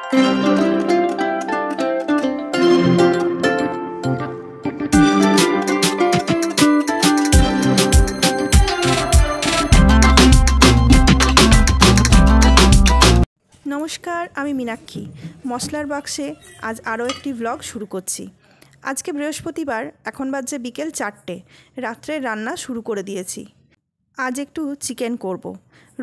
नमस्कार, आमी मीनाक्षी मशलार बाक्से आज आरो एकटी ब्लग शुरू करছি। आज के बृहस्पतिवार এখন বাজে বিকেল 4টে। রাত্রে রান্না শুরু করে দিয়েছি। আজ একটু চিকেন করব।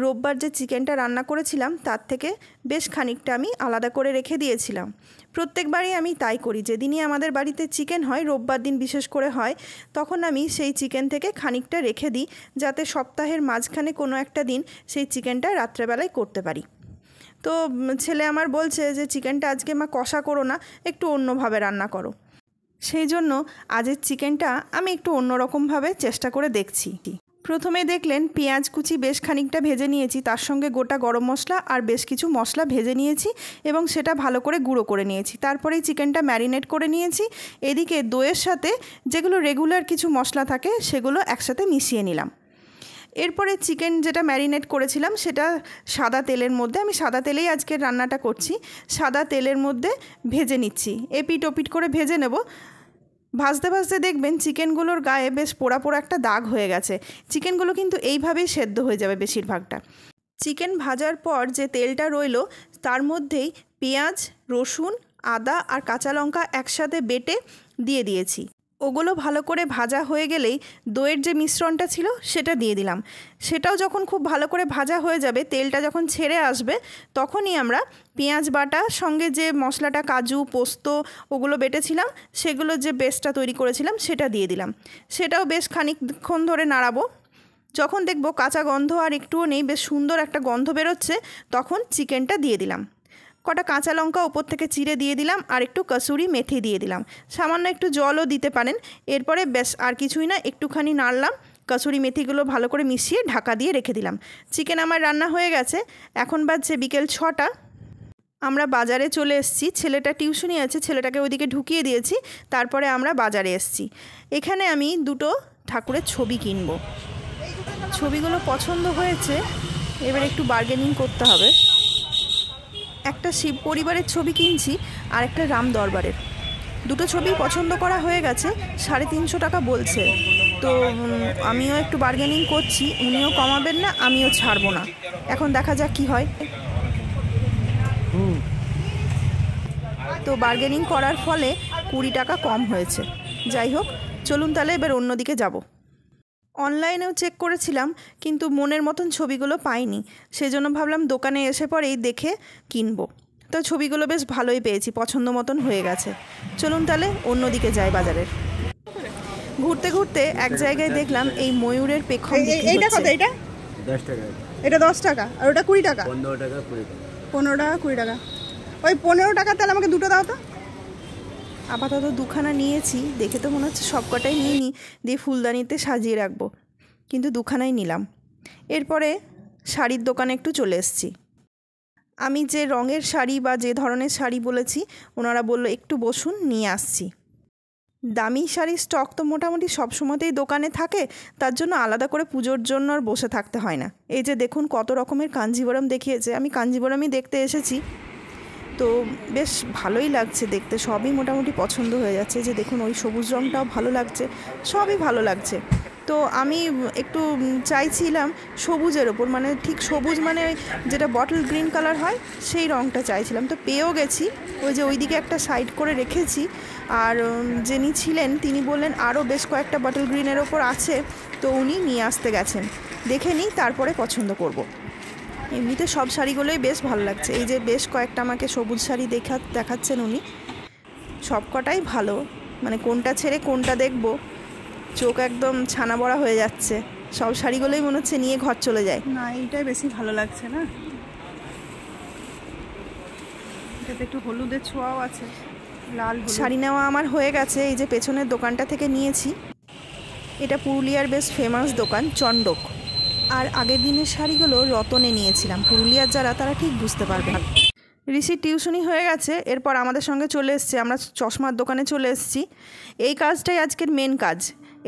রোববার যে চিকেনটা রান্না করেছিলাম তার থেকে বেশ খানিকটা আমি আলাদা করে রেখে দিয়েছিলাম। প্রত্যেকবারই আমি তাই করি, যেদিনই আমাদের বাড়িতে চিকেন হয়, রোববার দিন বিশেষ করে হয়, তখন আমি সেই চিকেন থেকে খানিকটা রেখে দিই, যাতে সপ্তাহের মাঝখানে কোনো একটা দিন সেই চিকেনটা রাত্রেবেলায় করতে পারি। তো ছেলে আমার বলছে যে চিকেনটা আজকে মা কষা করো না, একটু অন্যভাবে রান্না করো। সেই জন্য আজের চিকেনটা আমি একটু অন্যরকমভাবে চেষ্টা করে দেখছি। প্রথমে দেখলেন পেঁয়াজ কুচি বেশ খানিকটা ভেজে নিয়েছি, তার সঙ্গে গোটা গরম মশলা আর বেশ কিছু মশলা ভেজে নিয়েছি এবং সেটা ভালো করে গুঁড়ো করে নিয়েছি। তারপরেই চিকেনটা ম্যারিনেট করে নিয়েছি। এদিকে দইয়ের সাথে যেগুলো রেগুলার কিছু মশলা থাকে সেগুলো একসাথে মিশিয়ে নিলাম। এরপরে চিকেন যেটা ম্যারিনেট করেছিলাম সেটা সাদা তেলের মধ্যে, আমি সাদা তেলেই আজকের রান্নাটা করছি, সাদা তেলের মধ্যে ভেজে নিচ্ছি। এপিট ওপিট করে ভেজে নেব। ভাজতে ভাজতে দেখবেন চিকেনগুলোর গায়ে বেশ পোড়া পোড়া একটা দাগ হয়ে গেছে। চিকেনগুলো কিন্তু এইভাবেই সেদ্ধ হয়ে যাবে বেশিরভাগটা। চিকেন ভাজার পর যে তেলটা রইলো তার মধ্যেই পেঁয়াজ, রসুন, আদা আর কাঁচা লঙ্কা একসাথে বেটে দিয়ে দিয়েছি। ওগুলো ভালো করে ভাজা হয়ে গেলেই দইয়ের যে মিশ্রণটা ছিল সেটা দিয়ে দিলাম। সেটাও যখন খুব ভালো করে ভাজা হয়ে যাবে, তেলটা যখন ছেড়ে আসবে, তখনই আমরা পেঁয়াজ বাটার সঙ্গে যে মশলাটা, কাজু, পোস্ত ওগুলো বেটেছিলাম, সেগুলো যে পেস্টটা তৈরি করেছিলাম সেটা দিয়ে দিলাম। সেটাও বেশ খানিকক্ষণ ধরে নাড়াবো। যখন দেখব কাঁচা গন্ধ আর একটুও নেই, বেশ সুন্দর একটা গন্ধ বেরোচ্ছে, তখন চিকেনটা দিয়ে দিলাম। কটা কাঁচা লঙ্কা ওপর থেকে চিড়ে দিয়ে দিলাম আর একটু কসুরি মেথি দিয়ে দিলাম। সামান্য একটু জলও দিতে পারেন। এরপরে বেশ আর কিছুই না, একটুখানি নাড়লাম, কসুরি মেথিগুলো ভালো করে মিশিয়ে ঢাকা দিয়ে রেখে দিলাম। চিকেন আমার রান্না হয়ে গেছে। এখন বাজছে বিকেল 6টা। আমরা বাজারে চলে এসেছি। ছেলেটা টিউশনি আছে, ছেলেটাকে ওইদিকে ঢুকিয়ে দিয়েছি। তারপরে আমরা বাজারে এসেছি। এখানে আমি দুটো ঠাকুরের ছবি কিনব। ছবিগুলো পছন্দ হয়েছে, এবার একটু বার্গেনিং করতে হবে। একটা শিব পরিবারের ছবি কিনছি আর একটা রাম দরবারের। দুটো ছবি পছন্দ করা হয়ে গেছে। 350 টাকা বলছে। তো আমিও একটু বার্গেনিং করছি, উনিও কমাবেন না, আমিও ছাড়বো না। এখন দেখা যাক কি হয়। তো বার্গেনিং করার ফলে 20 টাকা কম হয়েছে। যাই হোক, চলুন তাহলে এবার অন্যদিকে যাব। অনলাইনেও চেক করেছিলাম, কিন্তু মনের মতন ছবিগুলো পাইনি। সেজন্য ভাবলাম দোকানে এসে পরেই দেখে কিনবো। তো ছবিগুলো বেশ ভালোই পেয়েছি, পছন্দ মতন হয়ে গেছে। চলুন তাহলে অন্যদিকে যাই বাজারের। ঘুরতে ঘুরতে এক জায়গায় দেখলাম এই ময়ূরের পেখম বিক্রি হচ্ছে। কত এটা? 10 টাকা। এটা 10 টাকা আর ওটা 20 টাকা। 15 টাকা 20 টাকা। 15 টাকা 20 টাকা। ওই 15 টাকা তাহলে আমাকে দুটো দাও তো। আপাতত দুখানা নিয়েছি, দেখে তো মনে হচ্ছে সবকটাই নিয়ে নিই, দিয়ে ফুলদানিতে সাজিয়ে রাখবো, কিন্তু দুখানাই নিলাম। এরপরে শাড়ির দোকানে একটু চলে এসেছি। আমি যে রঙের শাড়ি বা যে ধরনের শাড়ি বলেছি, ওনারা বললো একটু বসুন, নিয়ে আসছি। দামি শাড়ির স্টক তো মোটামুটি সব সময়তেই দোকানে থাকে, তার জন্য আলাদা করে পুজোর জন্য আর বসে থাকতে হয় না। এই যে দেখুন কত রকমের কাঞ্জিবরম দেখিয়েছে, আমি কাঞ্জিবরমই দেখতে এসেছি। তো বেশ ভালোই লাগছে দেখতে, সবই মোটামুটি পছন্দ হয়ে যাচ্ছে। যে দেখুন ওই সবুজ রঙটাও ভালো লাগছে, সবই ভালো লাগছে। তো আমি একটু চাইছিলাম সবুজের ওপর, মানে ঠিক সবুজ মানে যেটা বটল গ্রিন কালার হয় সেই রঙটা চাইছিলাম। তো পেয়েও গেছি। ওই যে ওইদিকে একটা সাইড করে রেখেছি। আর যিনি ছিলেন তিনি বললেন আরও বেশ কয়েকটা বটল গ্রিনের ওপর আছে, তো উনি নিয়ে আসতে গেছেন। দেখে নিই, তারপরে পছন্দ করব। এমনিতে সব শাড়িগুলোই বেশ ভালো লাগছে। এই যে বেশ কয়েকটা আমাকে সবুজ শাড়ি দেখাচ্ছেন উনি, সব কটাই ভালো। মানে কোনটা ছেড়ে কোনটা দেখব, চোখ একদম ছানা বড়া হয়ে যাচ্ছে। সব শাড়িগুলোই মনে হচ্ছে নিয়ে ঘর চলে যায়। না, এইটাই বেশি ভালো লাগছে না, এটাতে একটু হলুদের ছোঁয়াও আছে, লাল হলুদ। শাড়ি নেওয়া আমার হয়ে গেছে। এই যে পেছনের দোকানটা থেকে নিয়েছি। এটা পুরুলিয়ার বেশ ফেমাস দোকান, চণ্ডক। আর আগের দিনের শাড়িগুলো রতনে নিয়েছিলাম। পুরুলিয়ার যারা তারা ঠিক বুঝতে পারবে। ঋষির টিউশনি হয়ে গেছে, এরপর আমাদের সঙ্গে চলে এসছে। আমরা চশমার দোকানে চলে এসেছি। এই কাজটাই আজকের মেন কাজ।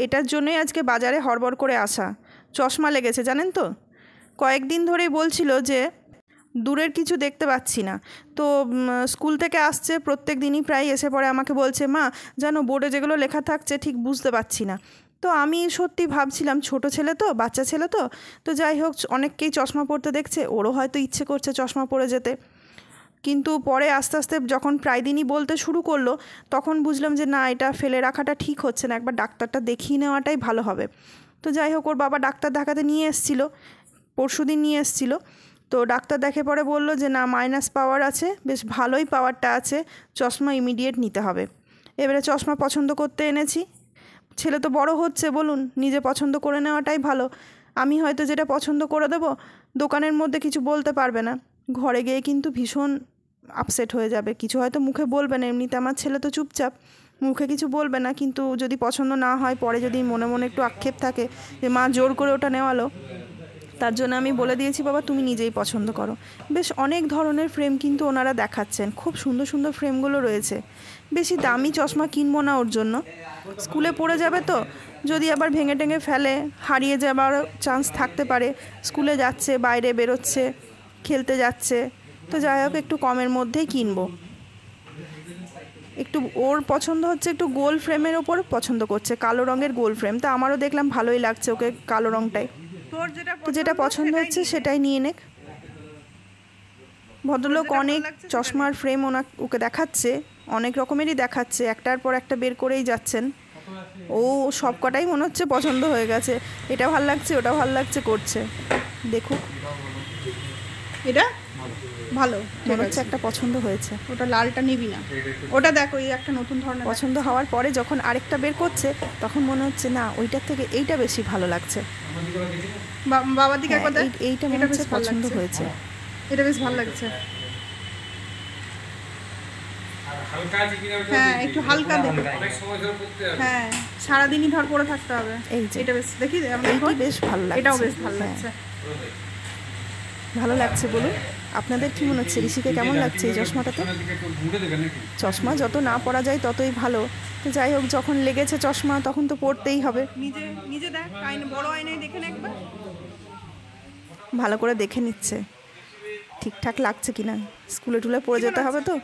এটার জন্যই আজকে বাজারে হড়বড় করে আসা। চশমা লেগেছে জানেন তো। কয়েকদিন ধরেই বলছিল যে দূরের কিছু দেখতে পাচ্ছি না। তো স্কুল থেকে আসছে, প্রত্যেক দিনই প্রায় এসে পড়ে আমাকে বলছে, মা জানো বোর্ডে যেগুলো লেখা থাকছে ঠিক বুঝতে পারছি না। তো আমি সত্যি ভাবছিলাম ছোট ছেলে তো, বাচ্চা ছেলে তো, তো যাই হোক অনেককেই চশমা পরতে দেখছে, ওরও হয়তো ইচ্ছে করছে চশমা পরে যেতে। কিন্তু পরে আস্তে আস্তে যখন প্রায় দিনই বলতে শুরু করলো, তখন বুঝলাম যে না, এটা ফেলে রাখাটা ঠিক হচ্ছে না, একবার ডাক্তারটা দেখিয়ে নেওয়াটাই ভালো হবে। তো যাই হোক ওর বাবা ডাক্তার দেখাতে নিয়ে এসেছিলো, পরশুদিন নিয়ে এসেছিলো। তো ডাক্তার দেখে পরে বলল যে না, মাইনাস পাওয়ার আছে, বেশ ভালোই পাওয়ারটা আছে, চশমা ইমিডিয়েট নিতে হবে। এবারে চশমা পছন্দ করতে এনেছি। ছেলে তো বড় হচ্ছে, বলুন, নিজে পছন্দ করে নেওয়াটাই ভালো। আমি হয়তো যেটা পছন্দ করে দেবো, দোকানের মধ্যে কিছু বলতে পারবে না, ঘরে গিয়ে কিন্তু ভীষণ আপসেট হয়ে যাবে। কিছু হয়তো মুখে বলবে না, এমনিতে আমার ছেলে তো চুপচাপ, মুখে কিছু বলবে না, কিন্তু যদি পছন্দ না হয় পরে যদি মনে মনে একটু আক্ষেপ থাকে যে মা জোর করে ওটা নেওয়ালো, তার জন্য আমি বলে দিয়েছি বাবা তুমি নিজেই পছন্দ করো। বেশ অনেক ধরনের ফ্রেম কিন্তু ওনারা দেখাচ্ছেন, খুব সুন্দর সুন্দর ফ্রেমগুলো রয়েছে। বেশি দামি চশমা কিনবো না ওর জন্য, স্কুলে পড়ে যাবে তো, যদি আবার ভেঙে টেঙে ফেলে হারিয়ে যাবার চান্স থাকতে পারে। স্কুলে যাচ্ছে, বাইরে বেরোচ্ছে, খেলতে যাচ্ছে, তো যাই হোক একটু কমের মধ্যেই কিনবো। একটু ওর পছন্দ হচ্ছে একটু গোল ফ্রেমের ওপর পছন্দ করছে, কালো রঙের গোল ফ্রেম। তো আমারও দেখলাম ভালোই লাগছে ওকে কালো রঙটাই। তো যেটা পছন্দ হচ্ছে সেটাই নিয়ে নেক। ভদ্রলোক অনেক চশমার ফ্রেম ওকে দেখাচ্ছে, অনেক রকমেরই দেখাচ্ছে, একটার পর একটা বের করেই যাচ্ছেন। ও সব কটাই মনে হচ্ছে পছন্দ হয়ে গেছে, এটা ভাল লাগছে ওটা ভাল লাগছে করছে। দেখুক, এটা ভালো, মনে হচ্ছে একটা পছন্দ হয়েছে। ওটা লালটা নিবি না, ওটা দেখ ওই একটা নতুন ধরনের পছন্দ হওয়ার পরে যখন আরেকটা বের করছে তখন মনে হচ্ছে না, ওইটার থেকে এইটা বেশি ভালো লাগছে। বাবার দিকে একবার দেখ, এইটা মনে হচ্ছে পছন্দ হয়েছে, এটা বেশ ভালো লাগছে। হ্যাঁ একটু হালকা দেখো, হ্যাঁ সারাদিনই ধর পরে থাকতে হবে। এই যে এটা বেশ দেখি, এইটা বেশ ভালো লাগছে, এটাও বেশ ভালো লাগছে। ভালো লাগছে বলুন, আপনাদের কি মনে হচ্ছে? ঋষিকে কেমন লাগছে এই চশমাটাতে? চশমা যত না পরা যায় ততই ভালো। তো যাই হোক, যখন লেগেছে চশমা তখন তো পড়তেই হবে। নিজে নিজে দেখ, বড় আয়নায় দেখে নে একবার, ভালো করে দেখে নিচ্ছে ঠিকঠাক লাগছে কিনা। স্কুলে টুলে পড়ে যেতে হবে তো,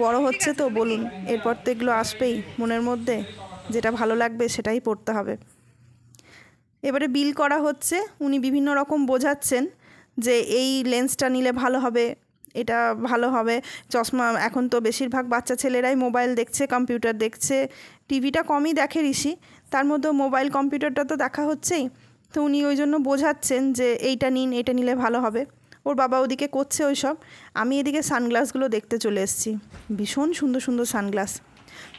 বড় হচ্ছে তো, বলুন, এরপর তো এগুলো আসবেই মনের মধ্যে, যেটা ভালো লাগবে সেটাই পড়তে হবে। এবারে বিল করা হচ্ছে, উনি বিভিন্ন রকম বোঝাচ্ছেন যে এই লেন্সটা নিলে ভালো হবে, এটা ভালো হবে। চশমা এখন তো বেশিরভাগ বাচ্চা ছেলেরাই মোবাইল দেখছে, কম্পিউটার দেখছে, টিভিটা কমই দেখে ঋষি, তার মধ্যেও মোবাইল কম্পিউটারটা তো দেখা হচ্ছেই। তো উনি ওই জন্য বোঝাচ্ছেন যে এইটা নিন, এটা নিলে ভালো হবে। ওর বাবা ওদিকে করছে ওই সব, আমি এদিকে সানগ্লাসগুলো দেখতে চলে এসেছি। ভীষণ সুন্দর সুন্দর সানগ্লাস।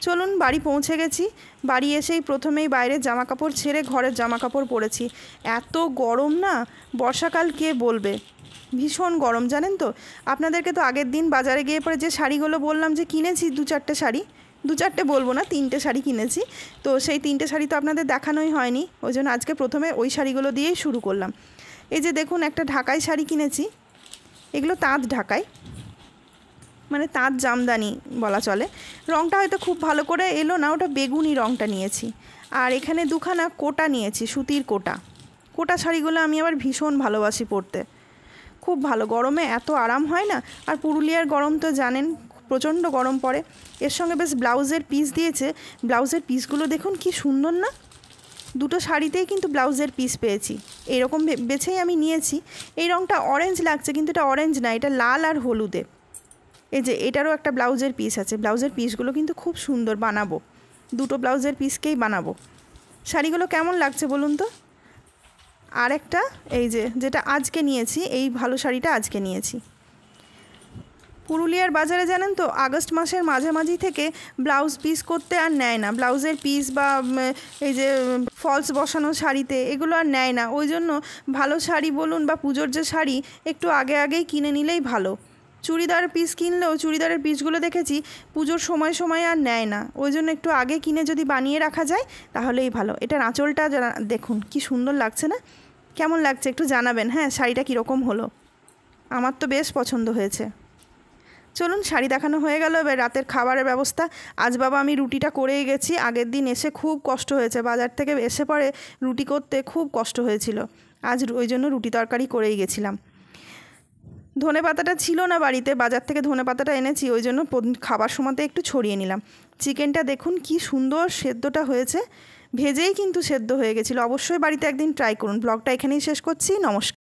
চলুন, বাড়ি পৌঁছে গেছি। বাড়ি এসেই প্রথমেই বাইরের জামা কাপড় ছেড়ে ঘরের জামা কাপড় পরেছি। এত গরম না, বর্ষাকাল কে বলবে, ভীষণ গরম জানেন তো। আপনাদেরকে তো আগের দিন বাজারে গিয়ে পরে যে শাড়িগুলো বললাম যে কিনেছি, দু চারটে বলবো না, 3টে শাড়ি কিনেছি। তো সেই 3টে শাড়ি তো আপনাদের দেখানোই হয়নি, ওই জন্য আজকে প্রথমে ওই শাড়িগুলো দিয়েই শুরু করলাম। এই যে দেখুন, একটা ঢাকাই শাড়ি কিনেছি, এগুলো তাঁত ঢাকাই, মানে তাঁত জামদানি বলা চলে। রঙটা হয়তো খুব ভালো করে এলো না, ওটা বেগুনি রঙটা নিয়েছি। আর এখানে দুখানা কোটা নিয়েছি, সুতির কোটা শাড়িগুলো আমি আবার ভীষণ ভালোবাসি পরতে, খুব ভালো, গরমে এত আরাম হয় না। আর পুরুলিয়ার গরম তো জানেন, প্রচণ্ড গরম পড়ে। এর সঙ্গে বেশ ব্লাউজের পিস দিয়েছে, ব্লাউজের পিসগুলো দেখুন কি সুন্দর না, দুটো শাড়িতেই কিন্তু ব্লাউজের পিস পেয়েছি, এরকম বেছেই আমি নিয়েছি। এই রঙটা অরেঞ্জ লাগছে, কিন্তু এটা অরেঞ্জ না, এটা লাল আর হলুদে। এই যে এটারও একটা ব্লাউজের পিস আছে, ব্লাউজের পিসগুলো কিন্তু খুব সুন্দর, বানাবো, দুটো ব্লাউজের পিসকেই বানাবো। শাড়িগুলো কেমন লাগছে বলুন তো। আর একটা এই যে যেটা আজকে নিয়েছি, এই ভালো শাড়িটা আজকে নিয়েছি। পুরুলিয়ার বাজারে জানেন তো আগস্ট মাসের মাঝামাঝি থেকে ব্লাউজ পিস করতে আর নেয় না, ব্লাউজের পিস বা এই যে ফলস বসানো শাড়িতে এগুলো আর নেয় না। ওই জন্য ভালো শাড়ি বলুন বা পুজোর যে শাড়ি, একটু আগেই কিনে নিলেই ভালো। চুড়িদার পিস কিনলেও চুড়িদারের পিসগুলো দেখেছি পুজোর সময় আর নেয় না, ওই জন্য একটু আগে কিনে যদি বানিয়ে রাখা যায় তাহলেই ভালো। এটার আঁচলটা দেখুন কি সুন্দর লাগছে না, কেমন লাগছে একটু জানাবেন। হ্যাঁ, শাড়িটা কীরকম হলো, আমার তো বেশ পছন্দ হয়েছে। চলুন, শাড়ি দেখানো হয়ে গেল, এবার রাতের খাবারের ব্যবস্থা। আজ বাবা আমি রুটিটা করেই গেছি, আগের দিন এসে খুব কষ্ট হয়েছে, বাজার থেকে এসে পরে রুটি করতে খুব কষ্ট হয়েছিল, আজ ওই জন্য রুটি তরকারি করেই গেছিলাম। ধনেপাতাটা ছিল না বাড়িতে, বাজার থেকে ধনেপাতাটা এনেছি, ওই জন্য খাবার সময়তে একটু ছড়িয়ে নিলাম। চিকেনটা দেখুন কি সুন্দর সেদ্ধটা হয়েছে, ভেজেই কিন্তু সেদ্ধ হয়ে গেছিলো। অবশ্যই বাড়িতে একদিন ট্রাই করুন। ব্লগটা এখানেই শেষ করছি। নমস্কার।